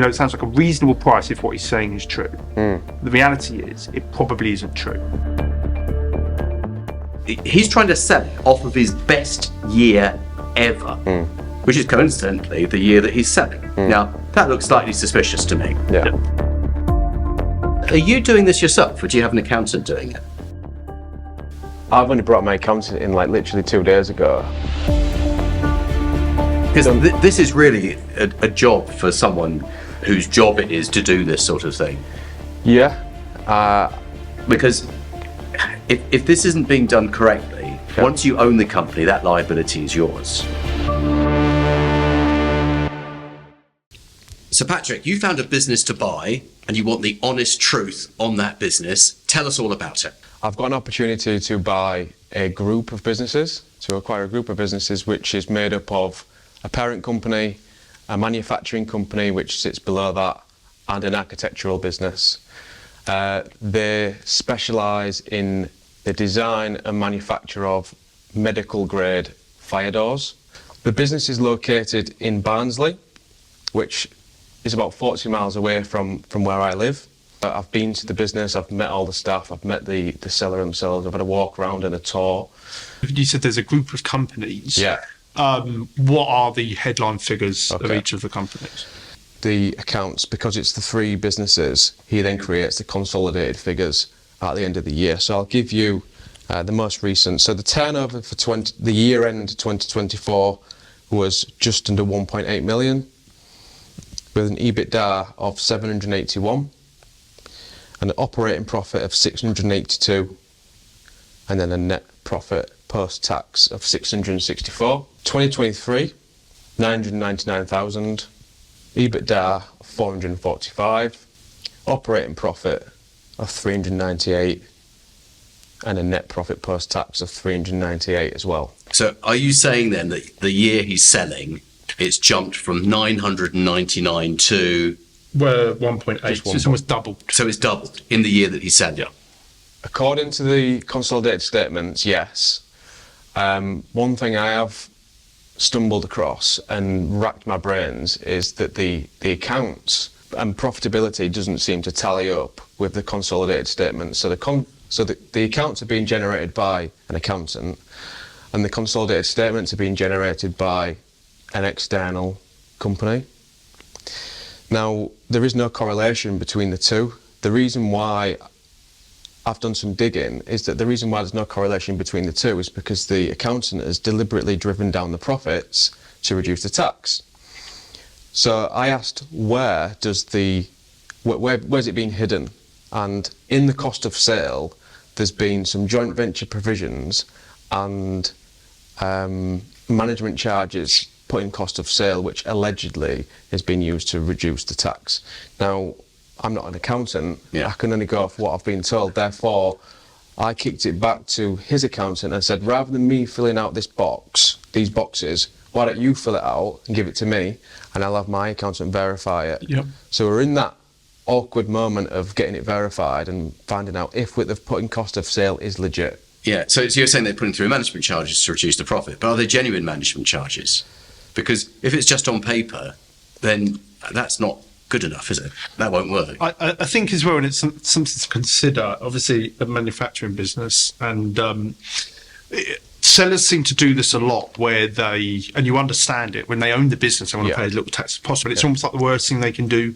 it sounds like a reasonable price if what he's saying is true. The reality is, it probably isn't true. He's trying to sell it off of his best year ever, which is coincidentally the year that he's selling. Now, that looks slightly suspicious to me. Yeah. Are you doing this yourself, or do you have an accountant doing it? I've only brought my accountant in like literally 2 days ago. Because this is really a job for someone whose job it is to do this sort of thing. Yeah. Because if this isn't being done correctly, once you own the company, that liability is yours. So Patrick, you found a business to buy and you want the honest truth on that business. Tell us all about it. I've got an opportunity to buy a group of businesses, to acquire a group of businesses which is made up of a parent company, a manufacturing company which sits below that, and an architectural business. They specialise in the design and manufacture of medical grade fire doors. The business is located in Barnsley, which is about 40 miles away from where I live. I've been to the business, I've met all the staff, I've met the seller themselves, I've had a walk around and a tour. You said there's a group of companies. Yeah. What are the headline figures of each of the companies? The accounts, because it's the three businesses, he then creates the consolidated figures at the end of the year. So I'll give you the most recent. So the turnover for the year end 2024 was just under 1.8 million, with an EBITDA of 781, an operating profit of 682, and then a net profit post-tax of 664. 2023, 999,000, EBITDA of 445, operating profit of 398, and a net profit post-tax of 398 as well. So are you saying then that the year he's selling, it's jumped from 999 to... Well, 1.8, so it's almost doubled. So it's doubled in the year that he's selling? Yeah. According to the consolidated statements, yes. One thing I have stumbled across and racked my brains is that the accounts and profitability doesn't seem to tally up with the consolidated statements. So the accounts are being generated by an accountant, and the consolidated statements are being generated by an external company. Now, there is no correlation between the two. The reason why I've done some digging is that the reason why there's no correlation between the two is because the accountant has deliberately driven down the profits to reduce the tax. So I asked, where's it being hidden? And in the cost of sale, there's been some joint venture provisions and management charges put in cost of sale, which allegedly has been used to reduce the tax. Now, I'm not an accountant. I can only go off what I've been told. Therefore, I kicked it back to his accountant and said, rather than me filling out these boxes, why don't you fill it out and give it to me, and I'll have my accountant verify it. Yep. So we're in that awkward moment of getting it verified and finding out if what they've put in cost of sale is legit. Yeah, so you're saying they're putting through management charges to reduce the profit, but are they genuine management charges? Because if it's just on paper, then that's not good enough, is it? That won't work. I think as well, and it's something to consider, obviously a manufacturing business, and sellers seem to do this a lot where they, and you understand it, when they own the business, they want to pay as little tax as possible. It's almost like the worst thing they can do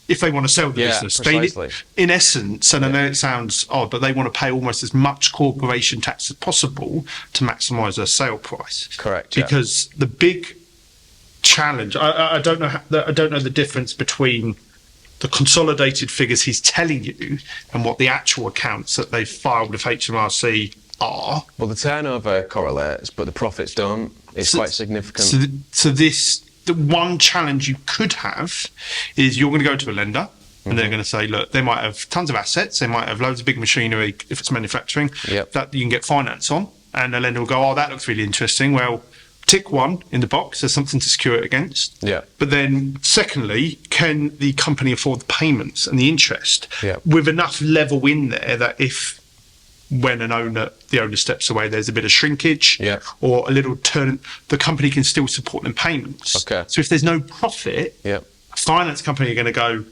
if they want to sell the business. Precisely. In essence, and I know it sounds odd, but they want to pay almost as much corporation tax as possible to maximise their sale price. Correct. Because the big challenge, I don't know the difference between the consolidated figures he's telling you and what the actual accounts that they've filed with HMRC are. Well, the turnover correlates, but the profits don't. It's quite significant. So the one challenge you could have is you're going to go to a lender and they're going to say, look, they might have tons of assets, they might have loads of big machinery if it's manufacturing that you can get finance on, and the lender will go, oh, that looks really interesting. Well, tick one in the box, there's something to secure it against. Yeah. But then secondly, can the company afford the payments and the interest with enough level in there that if when the owner steps away, there's a bit of shrinkage or a little turn, the company can still support them payments. Okay. So if there's no profit, I finance company are going to go,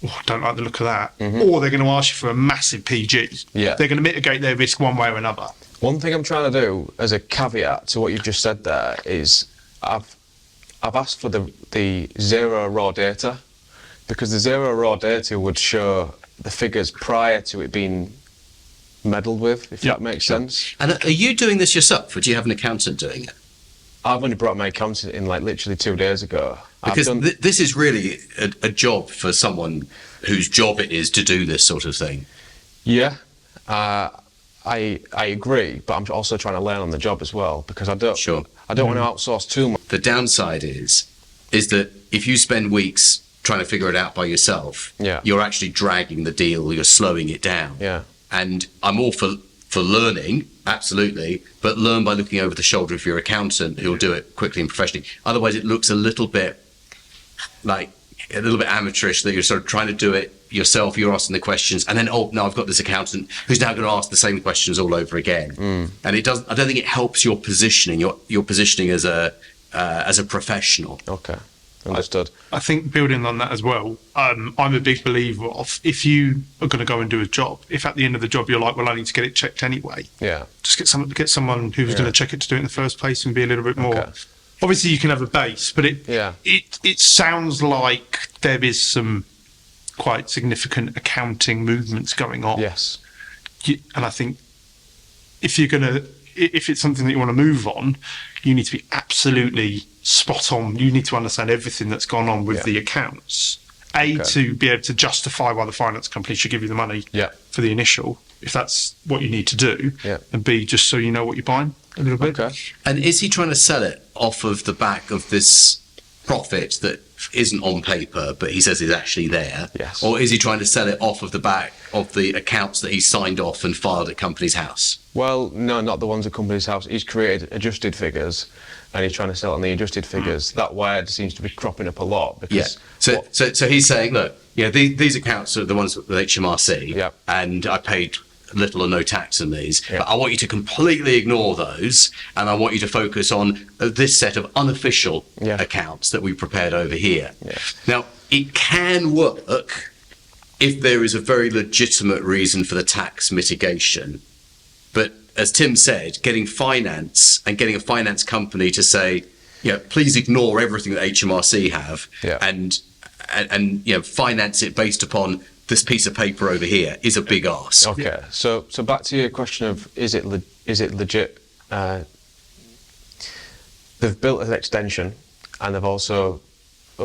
oh, I don't like the look of that. Or they're going to ask you for a massive PG. Yeah. They're going to mitigate their risk one way or another. One thing I'm trying to do as a caveat to what you've just said there is I've asked for the zero raw data, because the zero raw data would show the figures prior to it being meddled with, if that makes sense. And are you doing this yourself, or do you have an accountant doing it? I've only brought my accountant in like literally 2 days ago. Because this is really a job for someone whose job it is to do this sort of thing. Yeah, I agree, but I'm also trying to learn on the job as well, because I don't want to outsource too much. The downside is that if you spend weeks trying to figure it out by yourself, you're actually dragging the deal, you're slowing it down. Yeah. And I'm all for learning, absolutely, but learn by looking over the shoulder of your accountant who'll do it quickly and professionally. Otherwise, it looks a little bit amateurish that you're sort of trying to do it yourself, you're asking the questions, and then, oh, no, I've got this accountant who's now going to ask the same questions all over again. And I don't think it helps your positioning, your positioning as a professional. Okay. Understood. I think building on that as well, I'm a big believer of, if you are going to go and do a job, if at the end of the job you're like, well, I need to get it checked anyway, just get someone who's going to check it to do it in the first place and be a little bit more. Okay. Obviously, you can have a base, but it sounds like there is some quite significant accounting movements going on. Yes. And I think if it's something that you want to move on, you need to be absolutely spot on. You need to understand everything that's gone on with the accounts. To be able to justify why the finance company should give you the money for the initial, if that's what you need to do, and B, just so you know what you're buying a little bit. Okay. And is he trying to sell it off of the back of this profit that isn't on paper, but he says is actually there? Yes. Or is he trying to sell it off of the back of the accounts that he signed off and filed at Company's House? Well, no, not the ones at Company's House. He's created adjusted figures, and he's trying to sell on the adjusted figures. That word seems to be cropping up a lot. Because So he's saying, look, these accounts are the ones with HMRC, and I paid little or no tax on these, but I want you to completely ignore those, and I want you to focus on this set of unofficial accounts that we prepared over here. Now, it can work if there is a very legitimate reason for the tax mitigation, but as Tim said, getting finance and getting a finance company to say, please ignore everything that HMRC have and finance it based upon this piece of paper over here is a big ask. Okay, so back to your question of is it legit? They've built an extension, and they've also,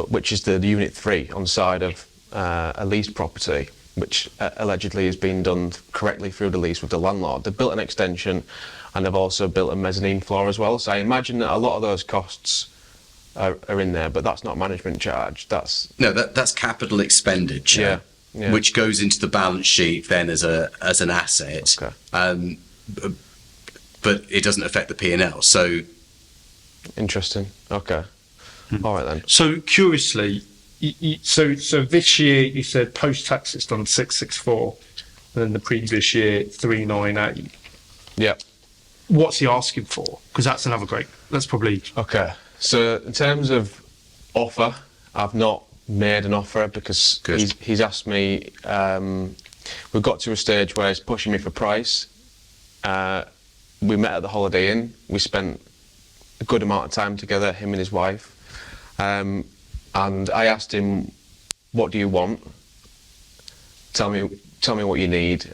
which is the Unit 3 on the side of a leased property, which allegedly has been done correctly through the lease with the landlord. They've built an extension, and they've also built a mezzanine floor as well. So I imagine that a lot of those costs are in there, but that's not management charge. That's capital expenditure. Which goes into the balance sheet then as an asset, but it doesn't affect the P&L. So interesting. Okay, all right then. So curiously, so this year you said post-tax it's done 664, and then the previous year 398. Yeah. What's he asking for? Because that's another great. That's probably okay. So in terms of offer, I've not made an offer because he's asked me. We've got to a stage where he's pushing me for price. We met at the Holiday Inn. We spent a good amount of time together, him and his wife. And I asked him, "What do you want? Tell me what you need,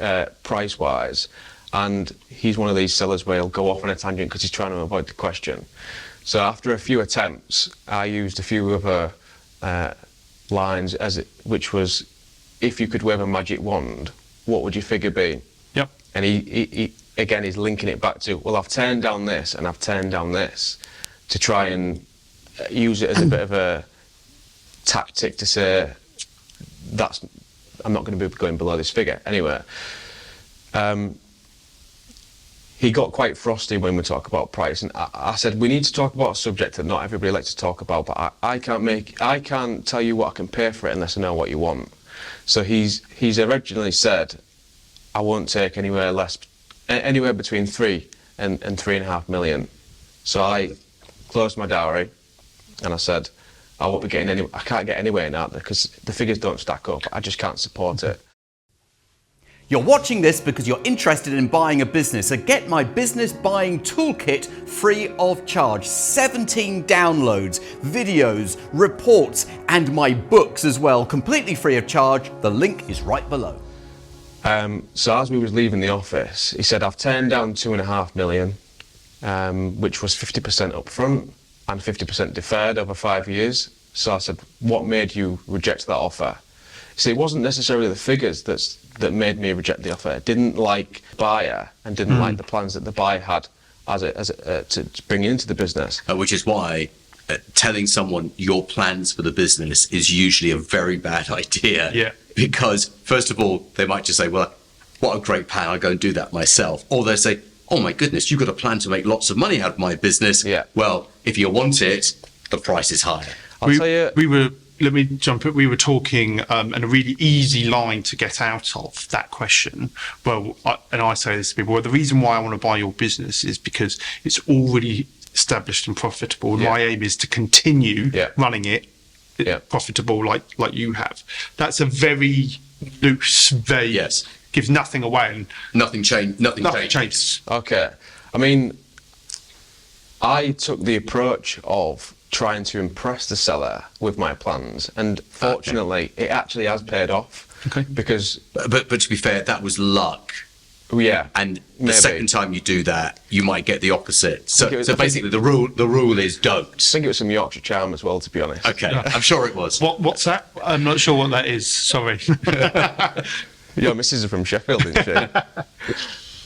price-wise." And he's one of these sellers where he'll go off on a tangent because he's trying to avoid the question. So after a few attempts, I used a few other lines which was, if you could wave a magic wand, what would your figure be? Yep. And he again is linking it back to, well, I've turned down this and I've turned down this, to try and use it as a bit of a tactic to say I'm not going to be going below this figure. Anyway, he got quite frosty when we talk about price, and I said we need to talk about a subject that not everybody likes to talk about, but I can't tell you what I can pay for it unless I know what you want. So he's originally said I won't take anywhere between 3 and 3.5 million. So I closed my diary and I said I won't be getting any. I can't get anywhere now because the figures don't stack up. I just can't support it. You're watching this because you're interested in buying a business, so get my business buying toolkit free of charge. 17 downloads, videos, reports, and my books as well, completely free of charge. The link is right below. So as we was leaving the office, he said, I've turned down 2.5 million, which was 50% up front and 50% deferred over 5 years. So I said, what made you reject that offer? So it wasn't necessarily the figures that made me reject the offer. I didn't like the buyer and didn't like the plans that the buyer had to bring into the business. Which is why telling someone your plans for the business is usually a very bad idea. Yeah. Because first of all, they might just say, well, what a great plan, I'll go and do that myself. Or they'll say, oh my goodness, you've got a plan to make lots of money out of my business. Yeah. Well, if you want it, the price is higher. Let me jump in. We were talking, and a really easy line to get out of that question. Well, I say this to people, well, the reason why I want to buy your business is because it's already established and profitable. And my aim is to continue running it profitable like you have. That's a very loose, vague, gives nothing away. And nothing changes. Okay. I mean, I took the approach of trying to impress the seller with my plans, and fortunately it actually has paid off. Okay. Because but to be fair, that was luck. Yeah. And the second time you do that, you might get the opposite. So basically the rule is don't. I think it was some Yorkshire charm as well, to be honest. Okay. I'm sure it was. What's that? I'm not sure what that is. Sorry. Your missus is from Sheffield, isn't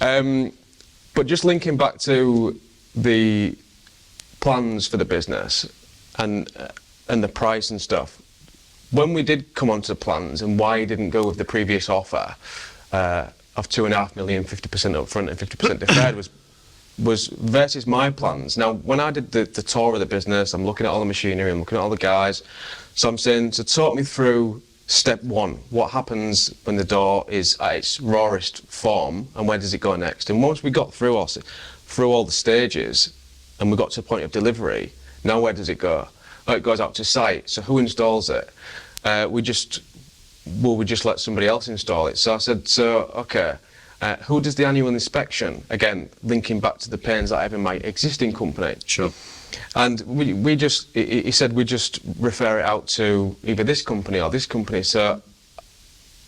she? But just linking back to the plans for the business and the price and stuff, when we did come onto the plans and why you didn't go with the previous offer of 2.5 million, 50% up front and 50% deferred was versus my plans. Now, when I did the tour of the business, I'm looking at all the machinery, I'm looking at all the guys, so I'm saying, to talk me through step one, what happens when the door is at its rawest form and where does it go next? And once we got through all the stages and we got to the point of delivery, now where does it go? Oh, it goes out to site, so who installs it? We just let somebody else install it. So I said, okay, who does the annual inspection? Again, linking back to the pains that I have in my existing company. Sure. And he said we just refer it out to either this company or this company. So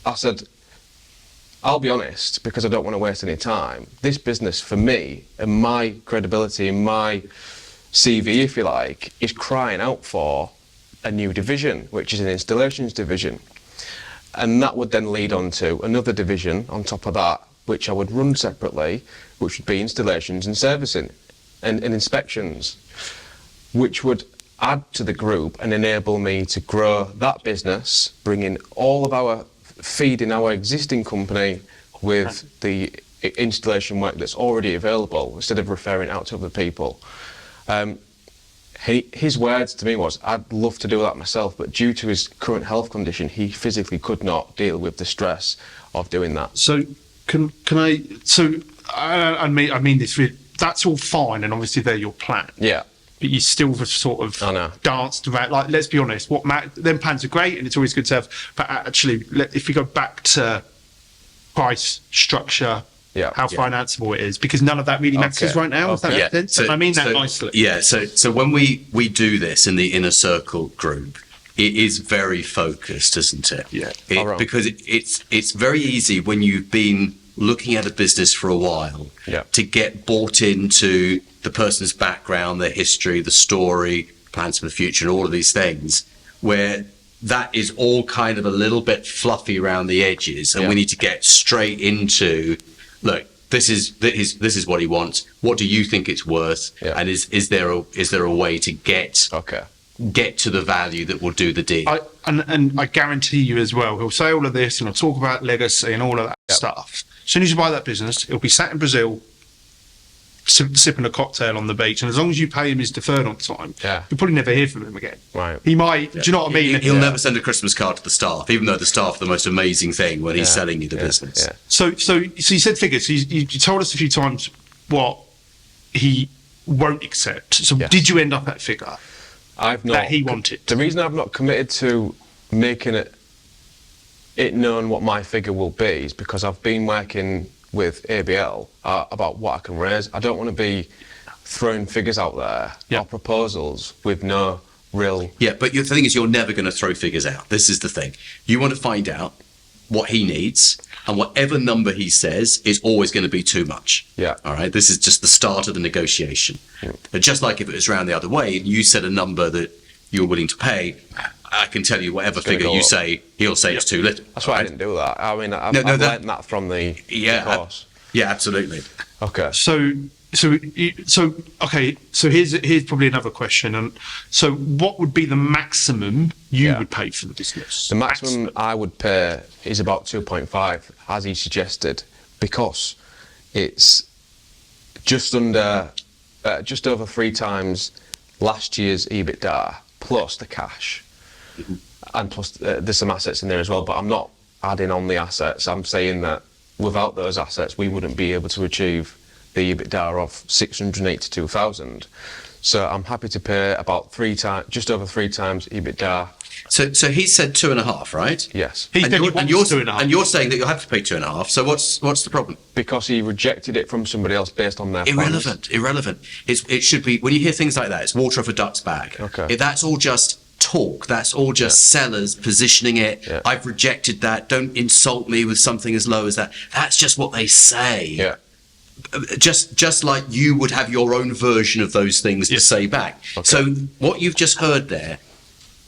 I said, I'll be honest, because I don't want to waste any time. This business, for me, and my credibility and my CV, if you like, is crying out for a new division, which is an installations division. And that would then lead on to another division on top of that, which I would run separately, which would be installations and servicing and inspections, which would add to the group and enable me to grow that business, bringing all of our feeding our existing company with the installation work that's already available instead of referring out to other people. His words to me was, I'd love to do that myself, but due to his current health condition, he physically could not deal with the stress of doing that. So can I? So I mean this. That's all fine, and obviously they're your plan. Yeah. But you still sort of danced around. Like, let's be honest. Them plans are great, and it's always good to have. But actually, if we go back to price, structure, how financeable it is, because none of that really matters right now. If that makes sense. So, and I mean that nicely. Yeah. So when we do this in the inner circle group, it is very focused, isn't it? Yeah. Because it's very easy when you've been looking at a business for a while to get bought into the person's background, their history, the story, plans for the future, and all of these things, where that is all kind of a little bit fluffy around the edges, and we need to get straight into, look, this is what he wants. What do you think it's worth? And is there a way to get to the value that will do the deal? And I guarantee you as well, he'll say all of this and he'll talk about legacy and all of that stuff. As soon as you buy that business, he'll be sat in Brazil sipping a cocktail on the beach, and as long as you pay him his deferred on time, you'll probably never hear from him again. Right. He might. Do you know what I mean? He'll never send a Christmas card to the staff, even though the staff are the most amazing thing when he's selling you the business. Yeah. So you said figures. You told us a few times what he won't accept. So did you end up at figure? that he wanted. The reason I've not committed to making it known what my figure will be is because I've been working with ABL about what I can raise. I don't want to be throwing figures out there or proposals with no real... Yeah, but the thing is, you're never going to throw figures out. This is the thing. You want to find out what he needs, and whatever number he says is always going to be too much. Yeah. All right? This is just the start of the negotiation. Yeah. Just like if it was around the other way, and you said a number that you're willing to pay, I can tell you whatever figure you say, he'll say it's too little. That's why I didn't do that. I mean, I've learned that from the course. Yeah, absolutely. Okay. So here's probably another question. And so, what would be the maximum you would pay for the business? The maximum I would pay is about 2.5, as he suggested, because it's just over 3 times last year's EBITDA plus the cash, and plus there's some assets in there as well. But I'm not adding on the assets. I'm saying that without those assets, we wouldn't be able to achieve the EBITDA of 682,000. So I'm happy to pay about 3 times, just over 3 times EBITDA. So he said 2.5, right? Yes. And you're 2.5. And you're saying that you'll have to pay 2.5. So what's the problem? Because he rejected it from somebody else based on their plans. Irrelevant. It should be, when you hear things like that, it's water off a duck's back. Okay. That's all just talk. That's all just sellers positioning it. Yeah. I've rejected that. Don't insult me with something as low as that. That's just what they say. Yeah. Just like you would have your own version of those things to say back. Okay. So what you've just heard there,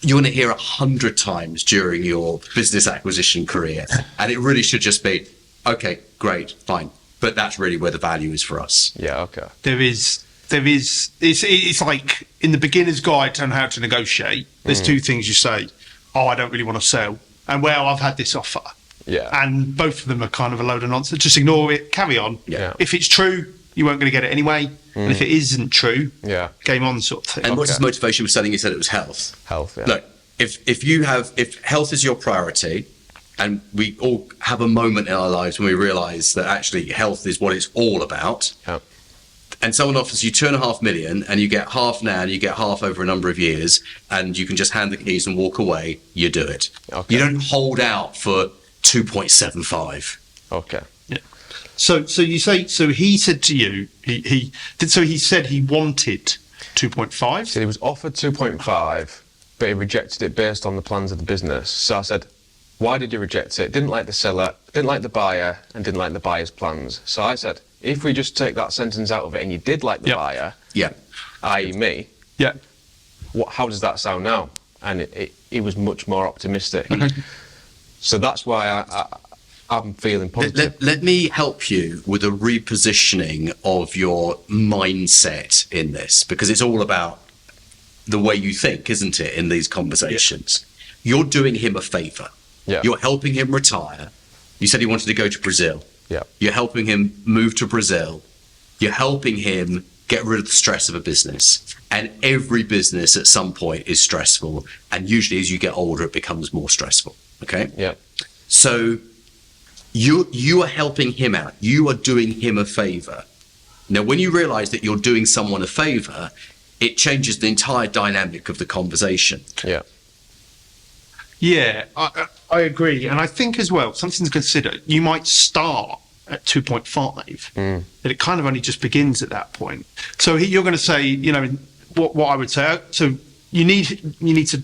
you're going to hear 100 times during your business acquisition career, and it really should just be, okay, great, fine, but that's really where the value is for us. Yeah. Okay. There is. It's like in the beginner's guide on how to negotiate. There's 2 things you say. Oh, I don't really want to sell, and well, I've had this offer. Yeah. And both of them are kind of a load of nonsense. Just ignore it, carry on. Yeah. If it's true, you weren't going to get it anyway. And if it isn't true, game on, sort of thing. And what's his motivation for selling? He said it was health. Health, yeah. Look, if health is your priority, and we all have a moment in our lives when we realise that actually health is what it's all about, and someone offers you 2.5 million, and you get half now, and you get half over a number of years, and you can just hand the keys and walk away, you do it. Okay. You don't hold out for 2.75. Okay. Yeah. So you say, so he said to you, he said he wanted 2.5. So he was offered 2.5, but he rejected it based on the plans of the business. So I said, why did you reject it? Didn't like the seller, didn't like the buyer, and didn't like the buyer's plans. So I said, if we just take that sentence out of it and you did like the buyer, i.e. me, how does that sound now? And he was much more optimistic. So that's why I'm feeling positive. Let me help you with a repositioning of your mindset in this, because it's all about the way you think, isn't it, in these conversations? You're doing him a favour. You're helping him retire. You said he wanted to go to Brazil. You're helping him move to Brazil. You're helping him get rid of the stress of a business. And every business at some point is stressful. And usually as you get older, it becomes more stressful. Okay? Yeah. So you are helping him out. You are doing him a favor. Now, when you realize that you're doing someone a favor, it changes the entire dynamic of the conversation. Yeah. Yeah, I agree. And I think as well, something to consider, you might start at 2.5, and it kind of only just begins at that point. So you're going to say, you know, what I would say, so you need to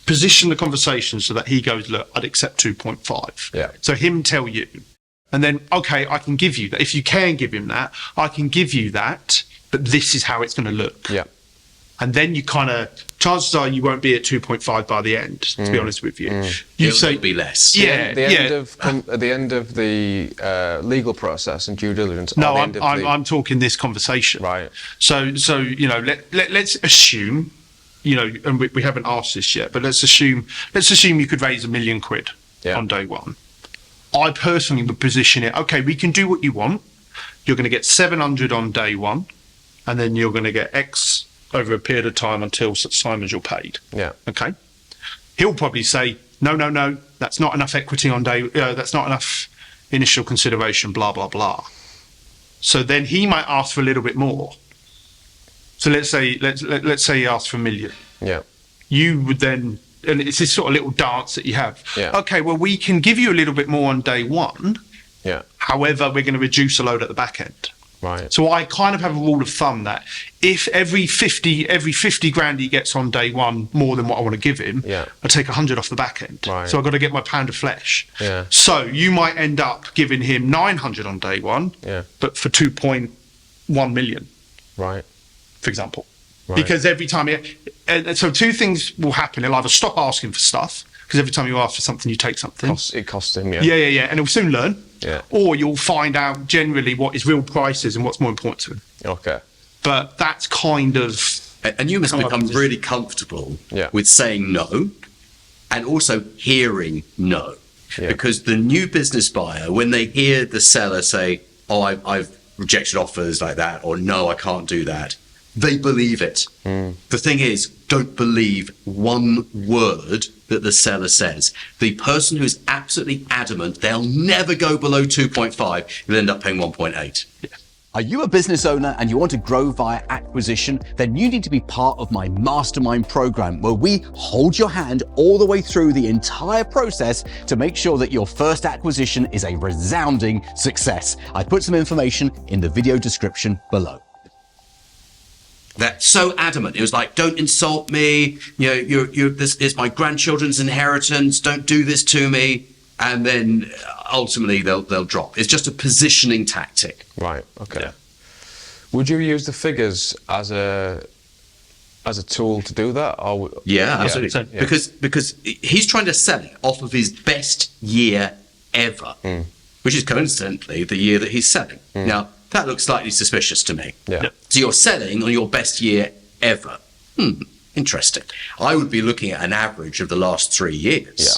position the conversation so that he goes, look, I'd accept 2.5. Yeah. So him tell you, and then, okay, I can give you that. If you can give him that, I can give you that, but this is how it's going to look. Yeah. And then you kind of, chances are you won't be at 2.5 by the end, to be honest with you. You It'll be less. Yeah. At the end of the legal process and due diligence. No, I'm talking this conversation. Right. So you know, let's assume, you know, and we haven't asked this yet, but let's assume you could raise £1 million on day one. I personally would position it, okay, we can do what you want. You're going to get 700 on day one, and then you're going to get X over a period of time until such time as you're paid. Yeah. Okay. He'll probably say, no, that's not enough equity on day, that's not enough initial consideration, blah, blah, blah. So then he might ask for a little bit more. So let's say he asks for £1 million. Yeah. You would then, and it's this sort of little dance that you have. Yeah. Okay, well, we can give you a little bit more on day one. Yeah. However, we're going to reduce the load at the back end. Right. So I kind of have a rule of thumb that if every 50 grand he gets on day one more than what I want to give him, I take 100 off the back end. Right. So I've got to get my pound of flesh. Yeah. So you might end up giving him 900 on day one, but for 2.1 million. Right. For example. Right. Because every time so two things will happen. He'll either stop asking for stuff, because every time you ask for something, you take something. It costs him, Yeah, and he'll soon learn. Yeah. Or you'll find out generally what his real price is and what's more important to him. Okay. But that's kind of... And you must become really comfortable with saying no and also hearing no. Yeah. Because the new business buyer, when they hear the seller say, oh, I've rejected offers like that, or no, I can't do that, they believe it. The thing is, don't believe one word that the seller says. The person who's absolutely adamant they'll never go below 2.5 will end up paying 1.8. Yeah. Are you a business owner and you want to grow via acquisition? Then you need to be part of my Mastermind program, where we hold your hand all the way through the entire process to make sure that your first acquisition is a resounding success. I put some information in the video description below. That's so adamant. It was like, don't insult me. You know, this is my grandchildren's inheritance. Don't do this to me. And then ultimately they'll drop. It's just a positioning tactic. Right. Okay. Yeah. Would you use the figures as a tool to do that? Or absolutely. Yeah. Because he's trying to sell it off of his best year ever, which is coincidentally the year that he's selling. Now, that looks slightly suspicious to me. Yeah. So you're selling on your best year ever. Interesting. I would be looking at an average of the last 3 years. Yeah.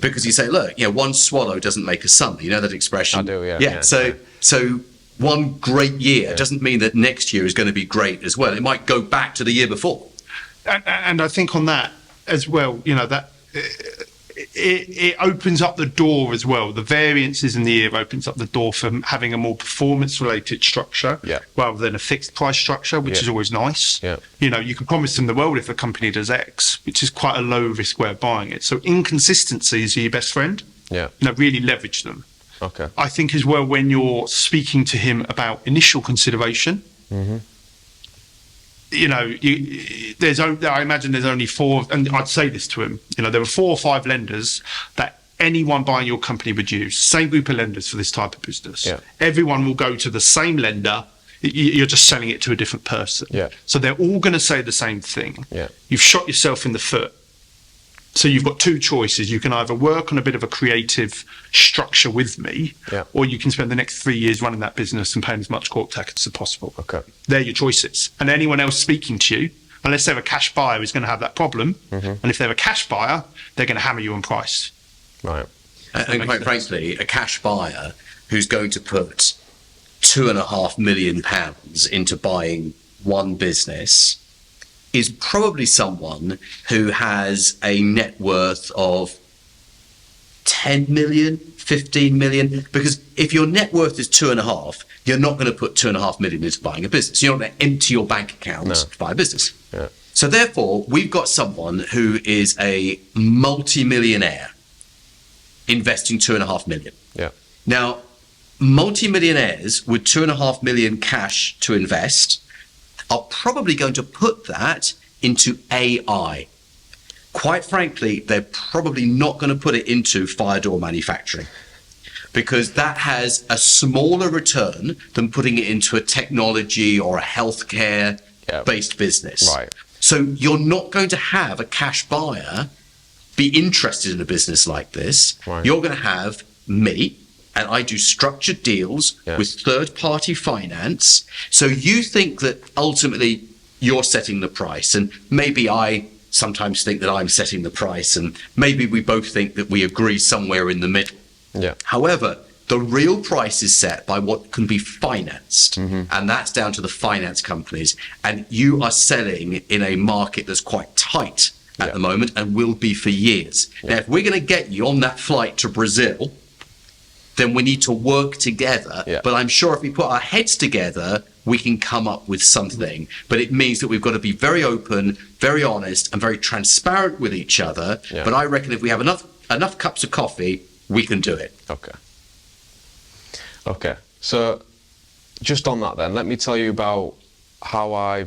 Because you say, look, one swallow doesn't make a summer. You know that expression? I do, yeah. Yeah. So one great year doesn't mean that next year is going to be great as well. It might go back to the year before. And I think on that as well, that it opens up the door as well. The variances in the year opens up the door for having a more performance-related structure rather than a fixed price structure, which is always nice. Yeah. You can promise them the world if a company does X, which is quite a low-risk way of buying it. So inconsistencies are your best friend. Yeah. Really leverage them. Okay. I think as well, when you're speaking to him about initial consideration, I imagine there's only 4, and I'd say this to him, there were 4 or 5 lenders that anyone buying your company would use, same group of lenders for this type of business. Yeah. Everyone will go to the same lender. You're just selling it to a different person. Yeah. So they're all going to say the same thing. Yeah. You've shot yourself in the foot. So you've got 2 choices. You can either work on a bit of a creative structure with me, or you can spend the next 3 years running that business and paying as much corp tax as possible. Okay. They're your choices. And anyone else speaking to you, unless they're a cash buyer, is going to have that problem. And if they're a cash buyer, they're going to hammer you on price. Right. And quite frankly, a cash buyer who's going to put £2.5 million into buying one business is probably someone who has a net worth of 10 million, 15 million, because if your net worth is 2.5, you're not going to put 2.5 million into buying a business. You're not going to empty your bank account to buy a business. Yeah. So therefore, we've got someone who is a multi-millionaire investing 2.5 million. Yeah. Now, multi-millionaires with 2.5 million cash to invest are probably going to put that into AI. Quite frankly, they're probably not going to put it into fire door manufacturing, because that has a smaller return than putting it into a technology or a healthcare based business. Right. So you're not going to have a cash buyer be interested in a business like this. Right. You're going to have me, and I do structured deals with third-party finance. So you think that ultimately you're setting the price, and maybe I sometimes think that I'm setting the price, and maybe we both think that we agree somewhere in the middle. Yeah. However, the real price is set by what can be financed, and that's down to the finance companies. And you are selling in a market that's quite tight at the moment and will be for years. Now, if we're going to get you on that flight to Brazil, then we need to work together. But I'm sure if we put our heads together, we can come up with something. But it means that we've got to be very open, very honest, and very transparent with each other. Yeah. But I reckon if we have enough cups of coffee, we can do it. Okay. So just on that then, let me tell you about how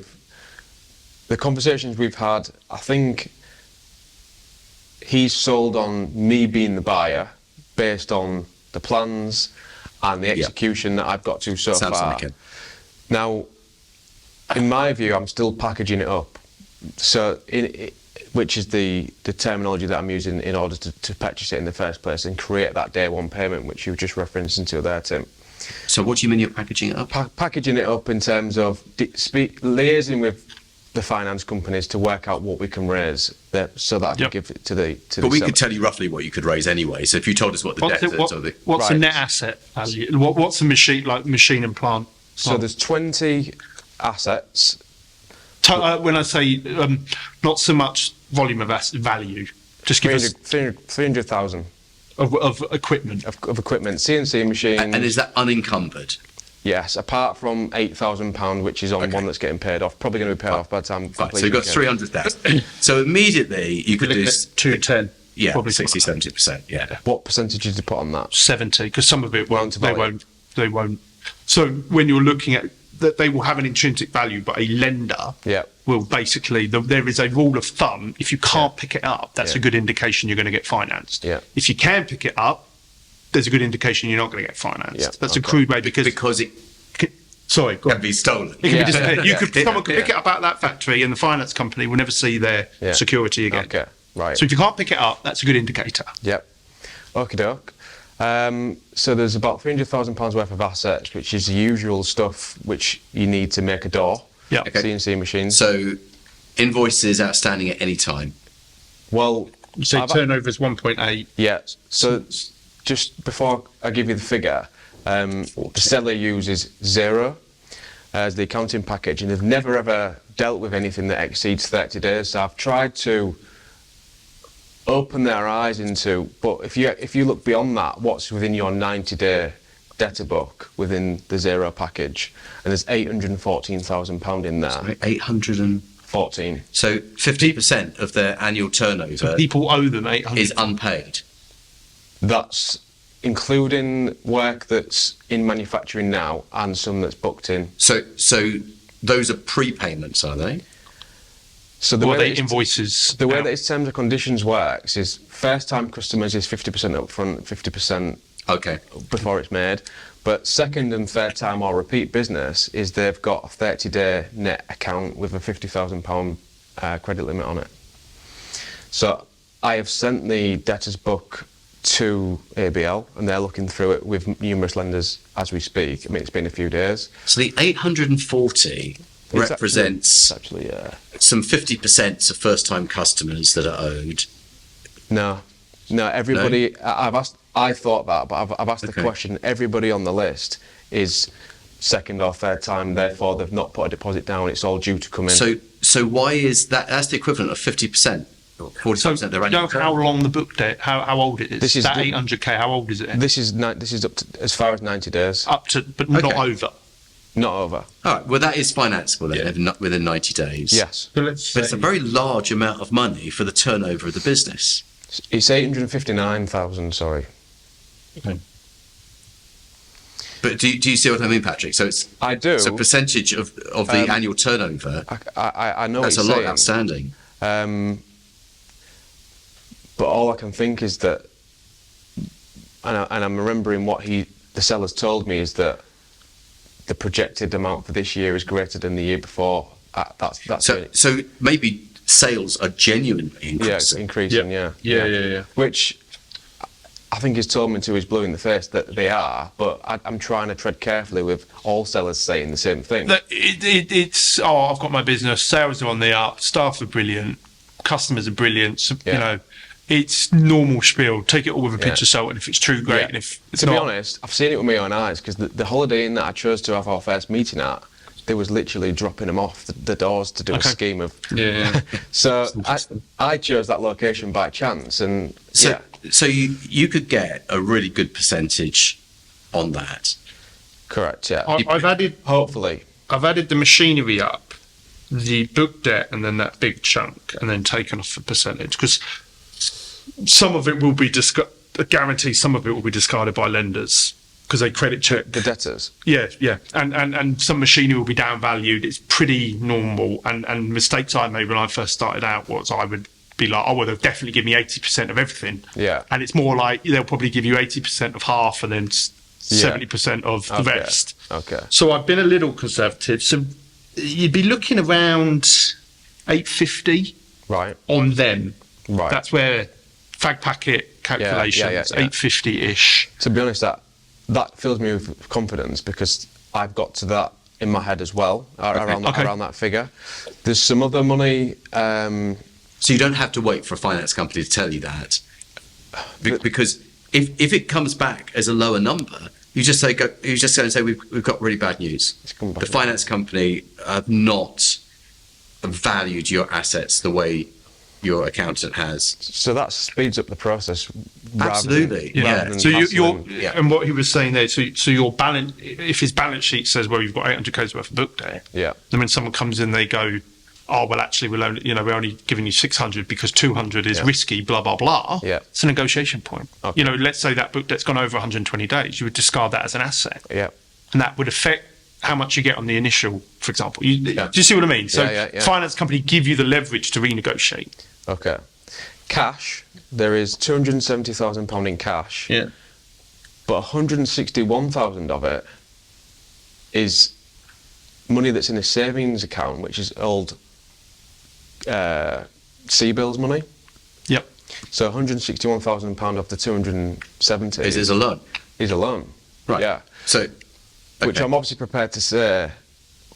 the conversations we've had. I think he's sold on me being the buyer based on the plans and the execution that I've got to so Sounds far. like it. Now, in my view, I'm still packaging it up. So, which is the terminology that I'm using in order to purchase it in the first place and create that day one payment, which you were just referencing to there, Tim. So what do you mean you're packaging it up? Packaging it up in terms of liaising with the finance companies to work out what we can raise so that I can give it to the But we seller. could tell you roughly what you could raise anyway. So if you told us what the debt is, what's the net asset value? What's the machine and plant? So there's 20 assets. When I say not so much volume of asset value, just give us 300,000 of equipment. Of equipment, CNC machines. And is that unencumbered? Yes, apart from £8,000, which is on one that's getting paid off. Probably going to be paid off by the time. Right, so you've got 300,000. So immediately you could do 210. Yeah, probably 60, 70%. Yeah. What percentage did you put on that? 70, because some of it won't. They value. won't. So when you're looking at that, they will have an intrinsic value, but a lender will basically. There is a rule of thumb: if you can't pick it up, that's a good indication you're going to get financed. Yeah. If you can pick it up, there's a good indication you're not going to get financed. Yeah, That's a crude way because it sorry, go on. can be stolen. It can be disappeared. Someone could pick it up out of that factory, and the finance company will never see their security again. Okay, right. So if you can't pick it up, that's a good indicator. Yep. Okie doke. So there's about £300,000 worth of assets, which is the usual stuff which you need to make a door. Yeah. Okay. CNC machines. So invoices outstanding at any time. Well, So turnover is 1.8. yeah. So just before I give you the figure, the seller uses 0 as the accounting package, and they've never ever dealt with anything that exceeds 30 days. So I've tried to open their eyes into, but if you look beyond that, what's within your 90-day debtor book within the 0 package, and there's £814,000 in there. Sorry, 814. So 50% of their annual turnover People owe them 800. is unpaid. That's including work that's in manufacturing now and some that's booked in. So those are prepayments, are they? So the way that invoices. the way that its terms and conditions works is first-time customers is 50% upfront, 50% before it's made. But second and third time or repeat business is they've got a 30-day net account with a £50,000 credit limit on it. So I have sent the debtors book to ABL, and they're looking through it with numerous lenders as we speak. I mean, it's been a few days. So the 840 represents some 50% of first-time customers that are owed. No, everybody. No? I thought that, but I've asked the question. Everybody on the list is second or third time, therefore they've not put a deposit down. It's all due to come in. So why is that? That's the equivalent of 50%. 40% of their annual. How long the book debt? How old it is? This is that 800k. How old is it? This is up to as far as 90 days. Up to, but not over. Not over. All right. Well, that is financeable then, within 90 days. Yes. So but it's a very large amount of money for the turnover of the business. It's 859,000. Sorry. Okay. But do you see what I mean, Patrick? So I do. So percentage of the annual turnover. I know that's what a lot saying. Outstanding. But all I can think is that, and I'm remembering what the seller's told me, is that the projected amount for this year is greater than the year before. So maybe sales are genuinely increasing. Yeah, it's increasing. Yeah. Which I think he's told me to his blue in the face that they are, but I'm trying to tread carefully with all sellers saying the same thing. It's I've got my business. Sales are on the up. Staff are brilliant. Customers are brilliant. You know, it's normal spiel. Take it all with a pinch of salt, and if it's true, great. And if it's to be honest, I've seen it with my own eyes, because the Holiday Inn that I chose to have our first meeting at, they was literally dropping them off the doors to do a scheme of. So I chose that location by chance, and so you could get a really good percentage on that. Correct. Yeah. I've added. Hopefully. I've added the machinery up, the book debt, and then that big chunk, and then taken off the percentage, because some of it will be guaranteed, some of it will be discarded by lenders because they credit check the debtors. Yeah, and some machinery will be downvalued. It's pretty normal, and mistakes I made when I first started out was I would be like, oh well, they'll definitely give me 80% of everything. Yeah, and it's more like they'll probably give you 80% of half, and then 70% of the rest. Okay. So I've been a little conservative. So you'd be looking around 850 on them. Right. That's where fag packet calculations, 850-ish. To be honest, that fills me with confidence because I've got to that in my head as well, around that figure. There's some other money. So you don't have to wait for a finance company to tell you that, because if it comes back as a lower number, you just go and say we've got really bad news. The finance company have not valued your assets the way your accountant has. So that speeds up the process. Absolutely. So and what he was saying there, so your balance, if his balance sheet says, well, you've got 800 K's worth of book debt, then when someone comes in, they go, oh well, actually we're only giving you 600 because 200 is risky, blah blah blah. It's a negotiation point. Let's say that book debt's gone over 120 days, you would discard that as an asset, and that would affect how much you get on the initial, for example. Do you see what I mean? So finance company give you the leverage to renegotiate. Okay. Cash, there is £270,000 in cash. Yeah. But 161,000 of it is money that's in a savings account, which is old C-bills money. Yep. So £161,000 off the 270 is a loan. Is a loan. Right. Yeah. So, which I'm obviously prepared to say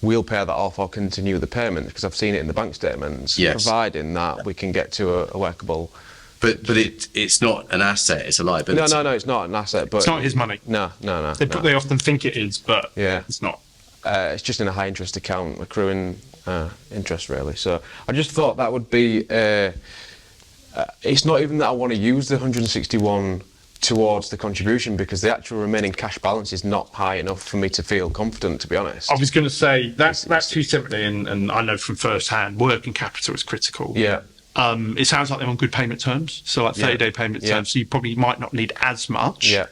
we'll pay that off or continue the payment because I've seen it in the bank statements. Yes. Providing that we can get to a workable. But it's not an asset; it's a liability. No, it's not an asset. But it's not his money. No. They often think it is, but it's not. It's just in a high interest account, accruing interest really. So I just thought that would be. It's not even that I want to use the 161 towards the contribution because the actual remaining cash balance is not high enough for me to feel confident, to be honest. I was going to say that's 270, and I know from first hand working capital is critical. Yeah. It sounds like they're on good payment terms, so like 30-day payment terms. So you probably might not need as much. Yeah.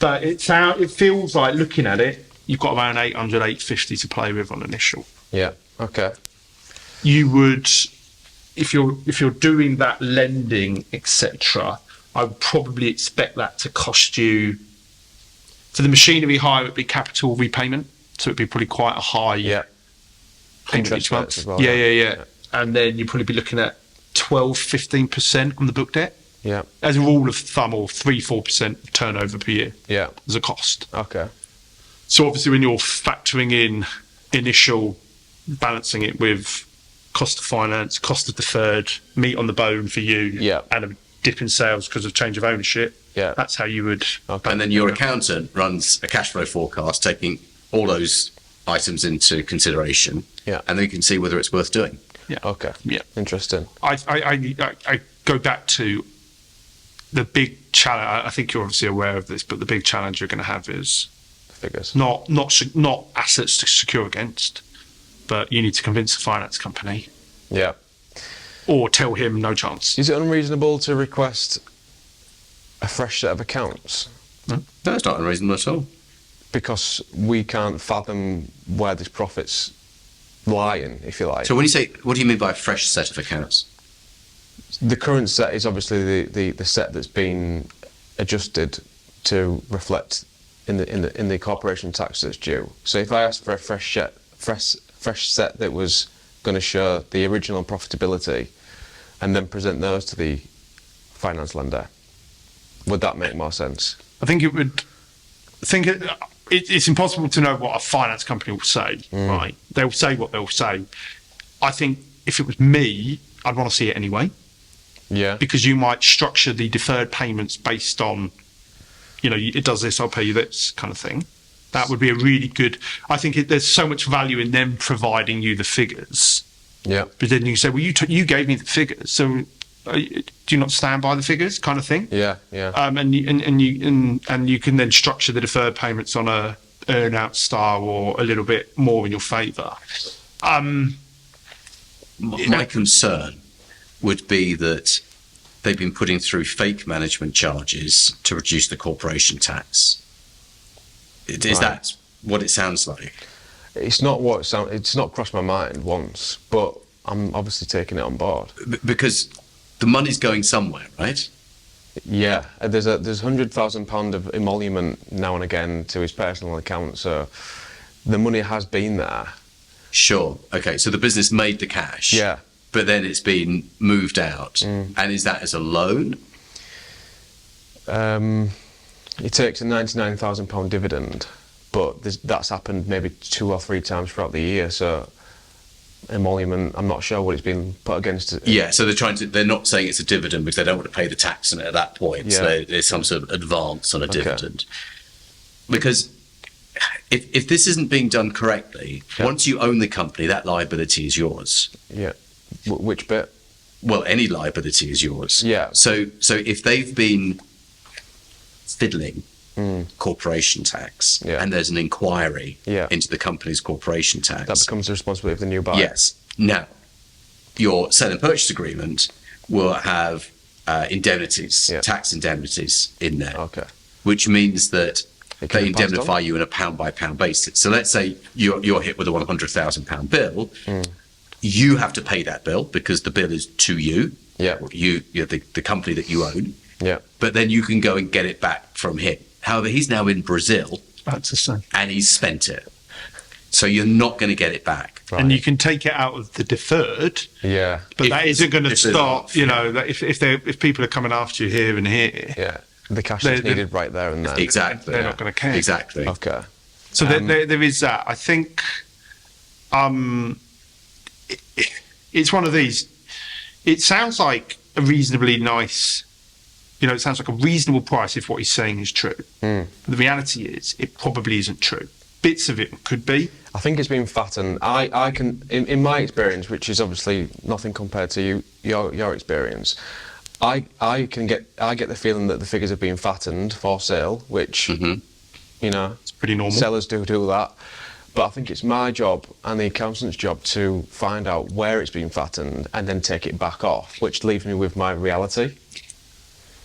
But it feels like looking at it, you've got around 800, 850 to play with on initial. Yeah. Okay. You would, if you're doing that lending, etc., I would probably expect that to cost you, for the machinery hire, it would be capital repayment, so it'd be probably quite a high payment each month. As well, yeah. And then you'd probably be looking at 12-15% on the book debt. Yeah. As a rule of thumb, or 3-4% of turnover per year. Yeah. As a cost. Okay. So obviously when you're factoring in initial, balancing it with cost of finance, cost of deferred, meat on the bone for you, and a dip in sales because of change of ownership. Yeah. That's how you would. Okay. And then your accountant runs a cash flow forecast, taking all those items into consideration. Yeah. And then you can see whether it's worth doing. Yeah. Okay. Yeah. Interesting. I go back to the big challenge. I think you're obviously aware of this, but the big challenge you're going to have is figures. Not assets to secure against, but you need to convince the finance company. Yeah. Or tell him no chance. Is it unreasonable to request a fresh set of accounts? No, it's not unreasonable at all. Because we can't fathom where this profit's lying, if you like. So when you say, what do you mean by a fresh set of accounts? The current set is obviously the set that's been adjusted to reflect in the corporation tax that's due. So if I asked for a fresh set that was going to show the original profitability and then present those to the finance lender, would that make more sense? I think it would. It's impossible to know what a finance company will say, right? They'll say what they'll say. I think if it was me, I'd want to see it anyway. Yeah. Because you might structure the deferred payments based on, it does this, I'll pay you this kind of thing. That would be a really good. I think there's so much value in them providing you the figures. Yeah. But then you say, well, you gave me the figures, so do you not stand by the figures, kind of thing? Yeah. And you can then structure the deferred payments on a earn-out style or a little bit more in your favour. My concern would be that they've been putting through fake management charges to reduce the corporation tax. Is that what it sounds like? It's not what it sounds. It's not crossed my mind once, but I'm obviously taking it on board. Because the money's going somewhere, right? Yeah, there's £100,000 of emolument now and again to his personal account, so the money has been there. Sure. Okay, so the business made the cash. Yeah. But then it's been moved out. And is that as a loan? He takes a £99,000 dividend, but that's happened maybe 2 or 3 times throughout the year, so emolument, I'm not sure what it's been put against. Yeah, so they're not saying it's a dividend because they don't want to pay the tax on it at that point. Yeah. So there's some sort of advance on a dividend. Because if this isn't being done correctly, once you own the company, that liability is yours. Yeah. Which bit? Well, any liability is yours. Yeah. So if they've been fiddling corporation tax and there's an inquiry into the company's corporation tax, that becomes the responsibility of the new buyer. Yes. Now, your sale and purchase agreement will have indemnities, tax indemnities in there. Okay. Which means that they indemnify on? you on a pound-by-pound basis. So let's say you're hit with a £100,000 bill. You have to pay that bill because the bill is to you. Yeah. You're the company that you own. Yeah. But then you can go and get it back from him. However, he's now in Brazil. That's the same. And he's spent it. So you're not going to get it back. Right. And you can take it out of the deferred. Yeah. But that isn't going to start, you know, that if people are coming after you here and here. Yeah. The cash is needed right there and then. Exactly. They're not going to care. Exactly. Okay. So there is that. I think it's one of these. It sounds like a reasonably nice, you know, it sounds like a reasonable price if what he's saying is true. But the reality is, it probably isn't true. Bits of it could be. I think it's been fattened. I can, in my experience, which is obviously nothing compared to your experience, I get the feeling that the figures have been fattened for sale, which you know, it's pretty normal. Sellers do that. But I think it's my job and the accountant's job to find out where it's been fattened and then take it back off, which leaves me with my reality.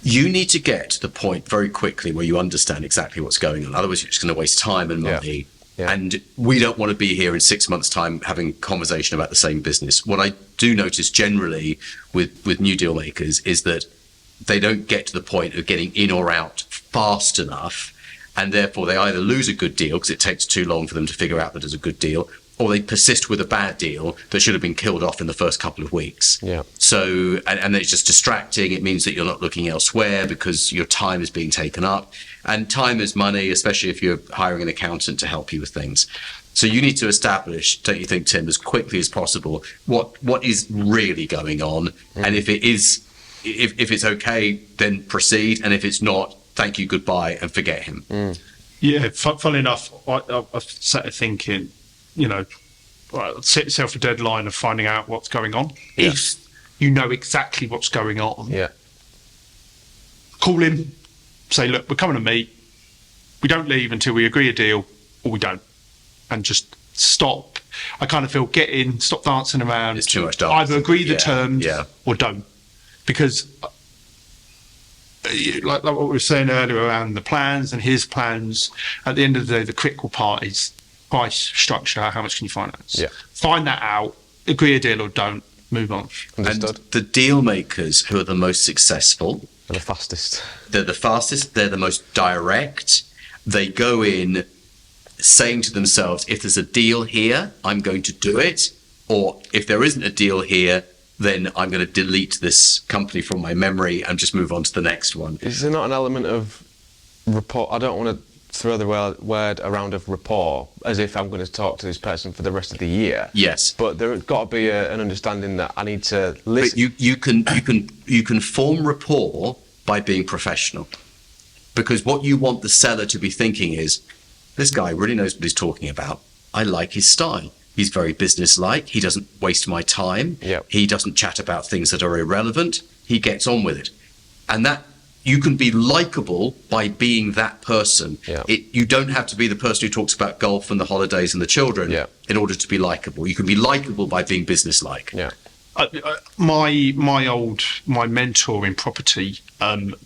You need to get to the point very quickly where you understand exactly what's going on. Otherwise, you're just going to waste time and money. Yeah. And we don't want to be here in 6 months' time having a conversation about the same business. What I do notice generally with new deal makers is that they don't get to the point of getting in or out fast enough. And therefore, they either lose a good deal because it takes too long for them to figure out that it's a good deal, or they persist with a bad deal that should have been killed off in the first couple of weeks. Yeah. So, and it's just distracting. It means that you're not looking elsewhere because your time is being taken up. And time is money, especially if you're hiring an accountant to help you with things. So you need to establish, don't you think, Tim, as quickly as possible, what is really going on. And if it is, if it's okay, then proceed. And if it's not, thank you, goodbye, and forget him. Yeah, funnily enough, I've started thinking, you know, set yourself a deadline of finding out what's going on. Yeah. If you know exactly what's going on, call him, say, look, we're coming to meet. We don't leave until we agree a deal, or we don't. And just stop. I kind of feel stop dancing around. It's too much dance. Either agree the terms or don't. Because like what we were saying earlier around the plans and his plans, at the end of the day, the critical part is price, structure, how much can you finance? Yeah. Find that out, agree a deal or don't, move on. Understood. And the deal makers who are the most successful, they're the fastest. They're the fastest, they're the most direct. They go in saying to themselves, if there's a deal here, I'm going to do it. Or if there isn't a deal here, then I'm going to delete this company from my memory and just move on to the next one. Is there not an element of rapport? I don't want to throw the word around of rapport as if I'm going to talk to this person for the rest of the year. Yes. But there's got to be an understanding that I need to listen. But you can form rapport by being professional. Because what you want the seller to be thinking is, this guy really knows what he's talking about. I like his style. He's very businesslike. He doesn't waste my time. Yep. He doesn't chat about things that are irrelevant. He gets on with it. And that you can be likable by being that person. Yeah. You don't have to be the person who talks about golf and the holidays and the children in order to be likable. You can be likable by being businesslike. Yeah. My mentor in property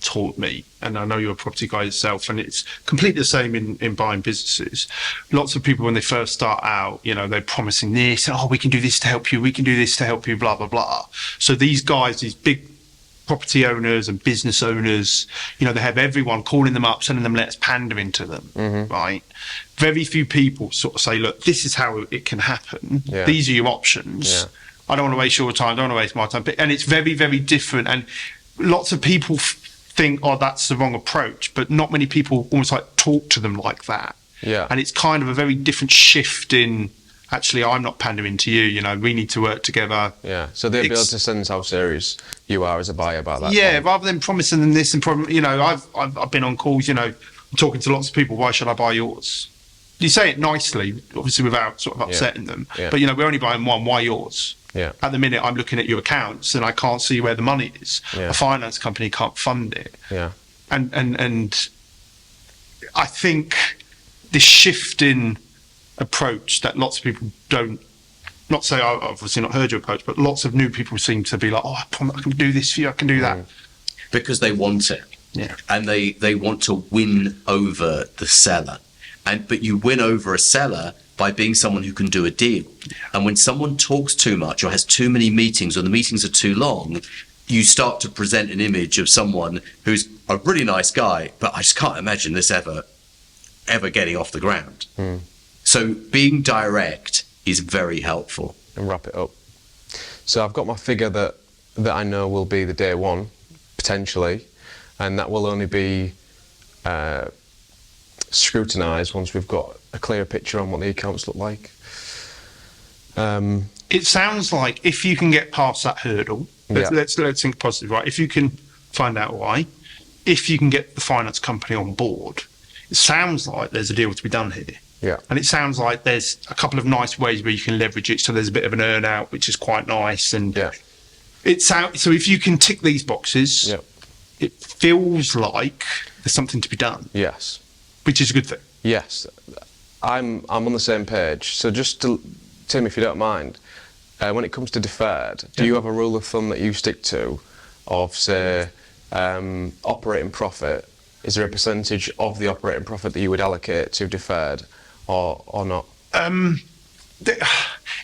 taught me, and I know you're a property guy yourself, and it's completely the same in buying businesses. Lots of people, when they first start out, they're promising this, oh, we can do this to help you, we can do this to help you, blah, blah, blah. So these guys, these big property owners and business owners, they have everyone calling them up, sending them letters, pandering to them, right? Very few people sort of say, look, this is how it can happen. Yeah. These are your options. Yeah. I don't want to waste your time, don't want to waste my time. And it's very, very different. And lots of people think, oh, that's the wrong approach. But not many people almost like talk to them like that. Yeah. And it's kind of a very different shift in, actually, I'm not pandering to you, we need to work together. Yeah. So they'll be able to sense how serious you are as a buyer about that. Yeah, rather than promising them this and I've been on calls, I'm talking to lots of people, why should I buy yours? You say it nicely, obviously without sort of upsetting them. Yeah. But we're only buying one, why yours? Yeah. At the minute, I'm looking at your accounts and I can't see where the money is. Yeah. A finance company can't fund it. Yeah. And I think this shift in approach that lots of people don't, not say I've obviously not heard your approach, but lots of new people seem to be like, oh, I can do this for you, I can do that. Because they want it. Yeah. And they want to win over the seller. But you win over a seller by being someone who can do a deal. And when someone talks too much or has too many meetings or the meetings are too long, you start to present an image of someone who's a really nice guy, but I just can't imagine this ever getting off the ground. So being direct is very helpful. And wrap it up. So I've got my figure that I know will be the day one, potentially, and that will only be scrutinised once we've got a clear picture on what the accounts look like. It sounds like if you can get past that hurdle, let's think positive, right? If you can find out why, if you can get the finance company on board, it sounds like there's a deal to be done here. Yeah. And it sounds like there's a couple of nice ways where you can leverage it, so there's a bit of an earn out, which is quite nice. And so if you can tick these boxes, it feels like there's something to be done. Yes. Which is a good thing. Yes, I'm on the same page. So just to, Tim, if you don't mind, when it comes to deferred, do you have a rule of thumb that you stick to of, say, operating profit? Is there a percentage of the operating profit that you would allocate to deferred or not?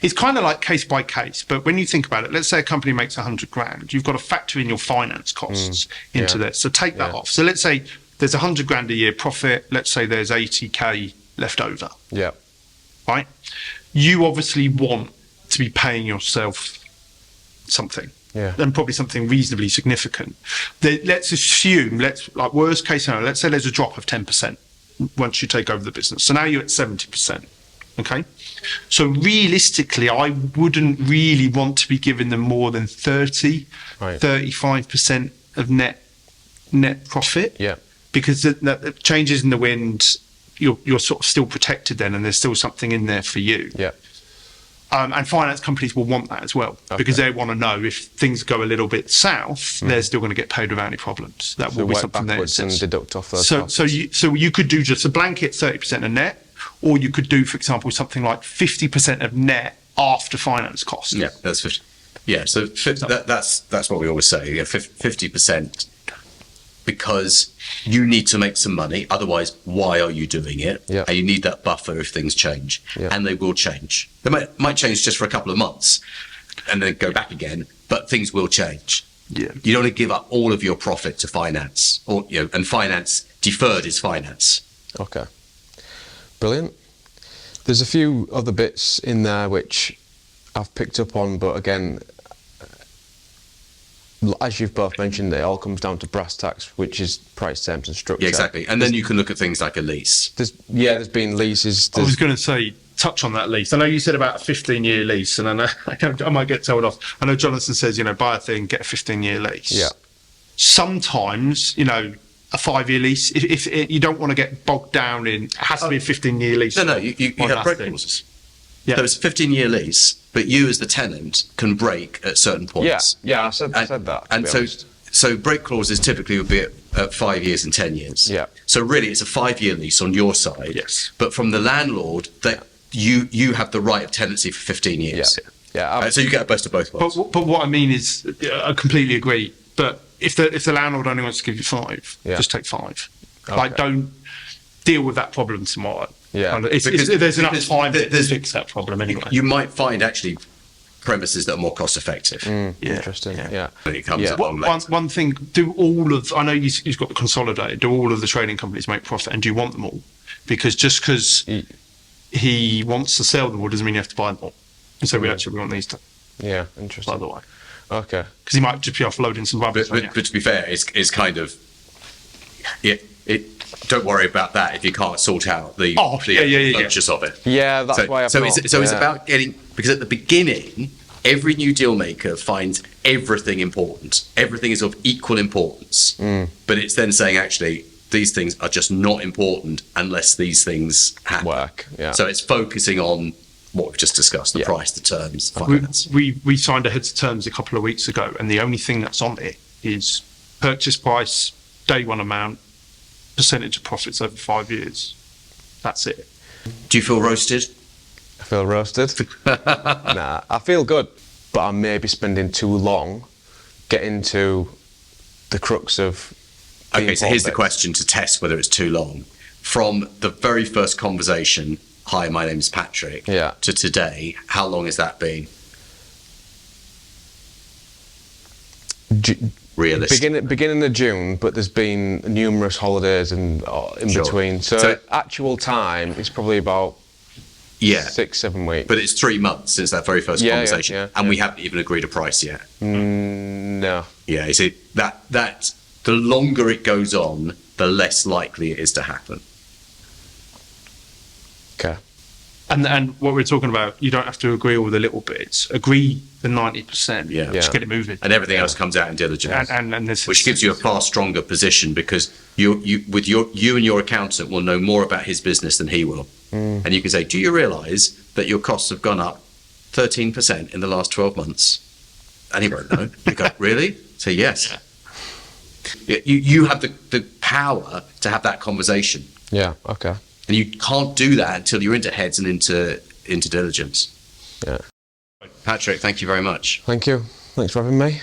It's kind of like case by case, but when you think about it, let's say a company makes 100 grand, you've got to factor in your finance costs into that. So take that off. So let's say there's 100 grand a year profit. Let's say there's 80k left over. Yeah. Right. You obviously want to be paying yourself something. Yeah. And probably something reasonably significant. Let's assume, like worst case scenario, let's say there's a drop of 10% once you take over the business. So now you're at 70%. Okay. So realistically, I wouldn't really want to be giving them more than 35% of net profit. Yeah. Because the changes in the wind, you're sort of still protected then, and there's still something in there for you. Yeah. And finance companies will want that as well, because they want to know if things go a little bit south, they're still going to get paid without any problems. That will be something there. And deduct off those costs. So you could do just a blanket 30% of net, or you could do, for example, something like 50% of net after finance costs. Yeah, that's 50. Yeah, so that's what we always say. Yeah, 50%. Because you need to make some money, otherwise why are you doing it? Yeah. And you need that buffer if things change, and they will change. They might change just for a couple of months and then go back again, but things will change. Yeah. You don't want to give up all of your profit to finance, or and finance deferred is finance. Okay, brilliant. There's a few other bits in there which I've picked up on, but again, as you've both mentioned, it all comes down to brass tacks, which is price, terms and structure. Yeah, exactly. And then you can look at things like a lease. There's been leases. I was going to say, touch on that lease. I know you said about a 15-year lease, and I know I might get told off. I know Jonathan says, buy a thing, get a 15-year lease. Yeah. Sometimes, a 5-year lease, if you don't want to get bogged down in, it has to be a 15-year lease. No, you have break clauses. Yeah. So it's a 15-year lease, but you as the tenant can break at certain points. Yeah, I said that. And so So break clauses typically would be at 5 years and 10 years. Yeah. So really, it's a 5-year lease on your side. Yes. But from the landlord, that you have the right of tenancy for 15 years. Yeah. So you get a best of both worlds. But what I mean is, I completely agree. But if the landlord only wants to give you 5, just take 5. Okay. Like, don't deal with that problem tomorrow. Yeah. There's enough time to fix that problem anyway. You might find actually premises that are more cost effective. Interesting. Yeah. When it comes along later. One thing, I know you've got the consolidated, do all of the trading companies make profit, and do you want them all? Because just because he wants to sell them all doesn't mean you have to buy them all. And so we want these to, Yeah, interesting. by the way. Okay. Because he might just be offloading some rubbish. But to be fair, it's kind of don't worry about that if you can't sort out the purchase of it. Yeah, that's why I've it's about getting, because at the beginning, every new deal maker finds everything important. Everything is of equal importance. But it's then saying, actually, these things are just not important unless these things happen. Work. Yeah. So it's focusing on what we've just discussed, the price, the terms, finance. We signed a heads of terms a couple of weeks ago, and the only thing that's on it is purchase price, day one amount, percentage of profits over 5 years. That's it. Do you feel roasted? I feel roasted. Nah, I feel good, but I may be spending too long getting to the crux of. Okay, so here's the question to test whether it's too long. From the very first conversation, hi, my name is Patrick, to today, how long has that been? Beginning of June, but there's been numerous holidays in between. So actual time is probably about 6-7 weeks. But it's 3 months since that very first conversation, and we haven't even agreed a price yet. No. Yeah, you see, that the longer it goes on, the less likely it is to happen. Okay. And what we're talking about, you don't have to agree all the little bits. Agree the 90%. Just get it moving. And everything else comes out in diligence. And this which gives you a far stronger position, because you and your accountant will know more about his business than he will. And you can say, do you realise that your costs have gone up 13% in the last 12 months? And he won't know. You go, really? Say yes. You have the power to have that conversation. Yeah, okay. And you can't do that until you're into heads and into diligence. Yeah. Patrick, thank you very much. Thank you. Thanks for having me.